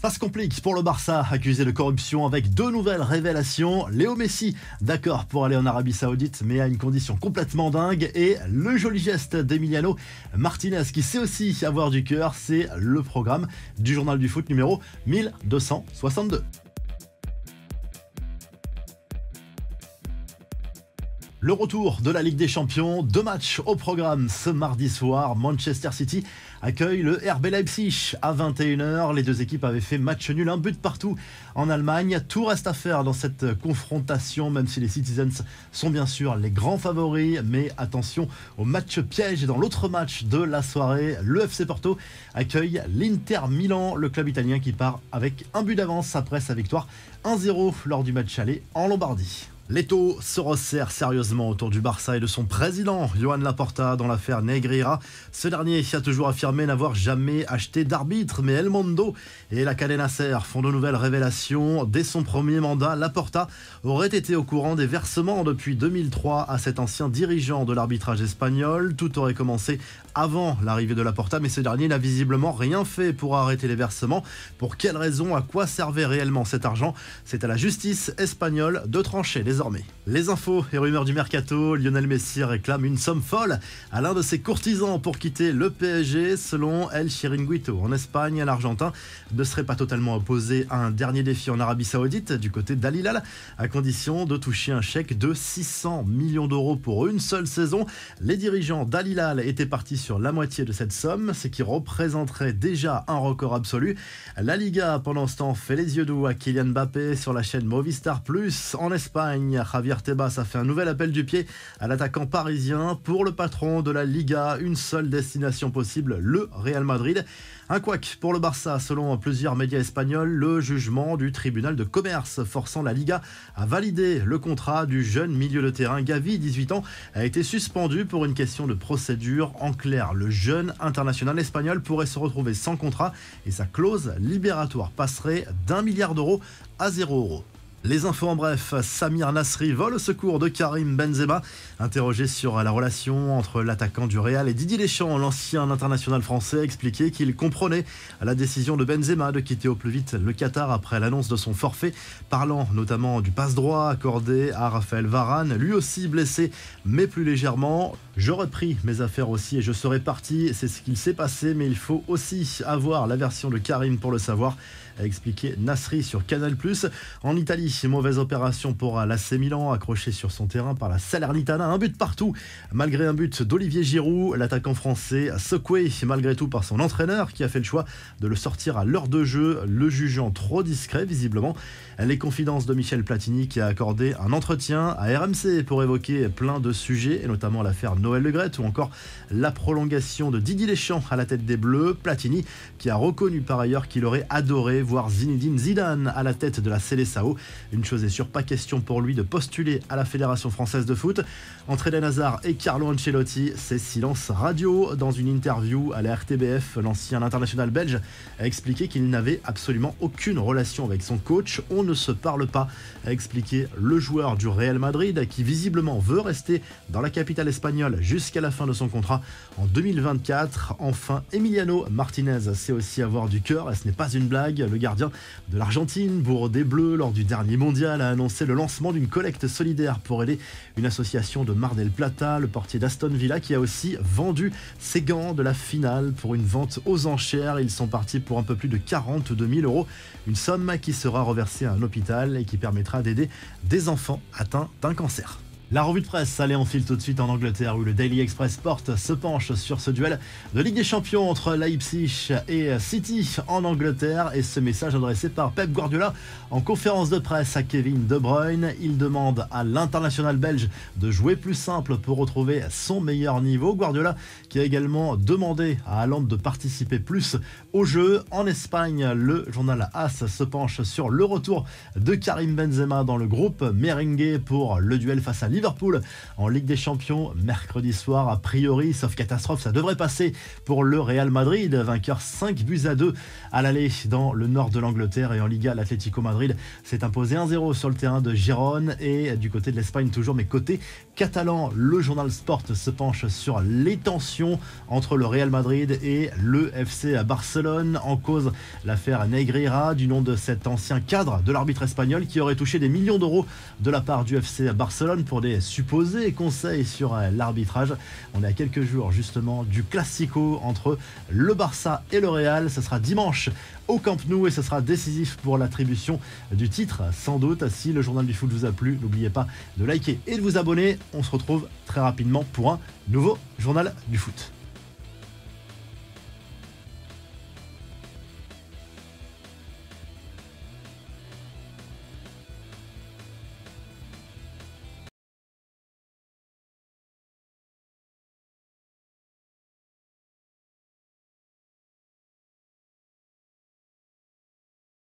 Ça se complique pour le Barça, accusé de corruption avec deux nouvelles révélations. Léo Messi, d'accord pour aller en Arabie Saoudite, mais à une condition complètement dingue. Et le joli geste d'Emiliano Martinez, qui sait aussi avoir du cœur. C'est le programme du journal du foot numéro 1262. Le retour de la Ligue des Champions, 2 matchs au programme ce mardi soir. Manchester City accueille le RB Leipzig à 21h. Les deux équipes avaient fait match nul, un but partout en Allemagne. Tout reste à faire dans cette confrontation, même si les Citizens sont bien sûr les grands favoris. Mais attention au match piège. Et dans l'autre match de la soirée, le FC Porto accueille l'Inter Milan, le club italien qui part avec un but d'avance après sa victoire 1-0 lors du match aller en Lombardie. L'étau se resserre sérieusement autour du Barça et de son président, Joan Laporta, dans l'affaire Negreira. Ce dernier a toujours affirmé n'avoir jamais acheté d'arbitre, mais El Mundo et la Cadena Ser font de nouvelles révélations. Dès son premier mandat, Laporta aurait été au courant des versements depuis 2003 à cet ancien dirigeant de l'arbitrage espagnol. Tout aurait commencé avant l'arrivée de Laporta, mais ce dernier n'a visiblement rien fait pour arrêter les versements. Pour quelle raison, à quoi servait réellement cet argent? C'est à la justice espagnole de trancher désormais. Les infos et rumeurs du mercato, Lionel Messi réclame une somme folle à l'un de ses courtisans pour quitter le PSG. Selon El Chiringuito en Espagne, l'Argentin ne serait pas totalement opposé à un dernier défi en Arabie Saoudite du côté d'Al Hilal, à condition de toucher un chèque de 600 millions d'euros pour une seule saison. Les dirigeants d'Al Hilal étaient partis sur la moitié de cette somme, ce qui représenterait déjà un record absolu. La Liga, pendant ce temps, fait les yeux doux à Kylian Mbappé sur la chaîne Movistar Plus. En Espagne, Javier Tebas a fait un nouvel appel du pied à l'attaquant parisien. Pour le patron de la Liga, une seule destination possible, le Real Madrid. Un couac pour le Barça, selon plusieurs médias espagnols, le jugement du tribunal de commerce forçant la Liga à valider le contrat du jeune milieu de terrain Gavi, 18 ans, a été suspendu pour une question de procédure. En clair, le jeune international espagnol pourrait se retrouver sans contrat et sa clause libératoire passerait d'1 milliard d'euros à 0 euros. Les infos en bref, Samir Nasri vole au secours de Karim Benzema. Interrogé sur la relation entre l'attaquant du Real et Didier Deschamps, l'ancien international français a expliqué qu'il comprenait la décision de Benzema de quitter au plus vite le Qatar après l'annonce de son forfait, parlant notamment du passe-droit accordé à Raphaël Varane, lui aussi blessé mais plus légèrement. J'aurais pris mes affaires aussi et je serais parti, c'est ce qu'il s'est passé, mais il faut aussi avoir la version de Karim pour le savoir, a expliqué Nasri sur Canal+. En Italie, mauvaise opération pour l'AC Milan, accroché sur son terrain par la Salernitana, un but partout, malgré un but d'Olivier Giroud. L'attaquant français secoué malgré tout par son entraîneur qui a fait le choix de le sortir à l'heure de jeu, le jugeant trop discret visiblement. Les confidences de Michel Platini qui a accordé un entretien à RMC pour évoquer plein de sujets, et notamment l'affaire Noël Le Graët ou encore la prolongation de Didier Deschamps à la tête des Bleus. Platini qui a reconnu par ailleurs qu'il aurait adoré voir Zinedine Zidane à la tête de la Seleção. Une chose est sûre, pas question pour lui de postuler à la Fédération française de foot. Entre Eden Hazard et Carlo Ancelotti, c'est silence radio. Dans une interview à la RTBF, l'ancien international belge a expliqué qu'il n'avait absolument aucune relation avec son coach. On ne se parle pas, a expliqué le joueur du Real Madrid qui visiblement veut rester dans la capitale espagnole jusqu'à la fin de son contrat en 2024. Enfin, Emiliano Martinez sait aussi avoir du cœur et ce n'est pas une blague. Le gardien de l'Argentine, bourre des Bleus lors du dernier mondial, a annoncé le lancement d'une collecte solidaire pour aider une association de Mar del Plata, le portier d'Aston Villa qui a aussi vendu ses gants de la finale pour une vente aux enchères. Ils sont partis pour un peu plus de 42 000 euros, une somme qui sera reversée à un hôpital et qui permettra d'aider des enfants atteints d'un cancer. La revue de presse, allez, on file tout de suite en Angleterre où le Daily Express Sport se penche sur ce duel de Ligue des Champions entre Leipzig et City en Angleterre, et ce message adressé par Pep Guardiola en conférence de presse à Kevin De Bruyne. Il demande à l'international belge de jouer plus simple pour retrouver son meilleur niveau. Guardiola qui a également demandé à Haaland de participer plus au jeu. En Espagne, le journal AS se penche sur le retour de Karim Benzema dans le groupe merengue pour le duel face à Liverpool Liverpool en Ligue des Champions mercredi soir. A priori, sauf catastrophe, ça devrait passer pour le Real Madrid, vainqueur 5-2 à l'aller dans le nord de l'Angleterre. Et en Liga, l'Atlético Madrid s'est imposé 1-0 sur le terrain de Gérone. Et du côté de l'Espagne toujours, mais côté catalan, le journal Sport se penche sur les tensions entre le Real Madrid et le FC Barcelone. En cause, l'affaire Negreira, du nom de cet ancien cadre de l'arbitre espagnol qui aurait touché des millions d'euros de la part du FC Barcelone pour des supposés conseils sur l'arbitrage. On est à quelques jours justement du Classico entre le Barça et le Real. Ce sera dimanche au Camp Nou et ce sera décisif pour l'attribution du titre. Sans doute, si le journal du foot vous a plu, n'oubliez pas de liker et de vous abonner. On se retrouve très rapidement pour un nouveau journal du foot.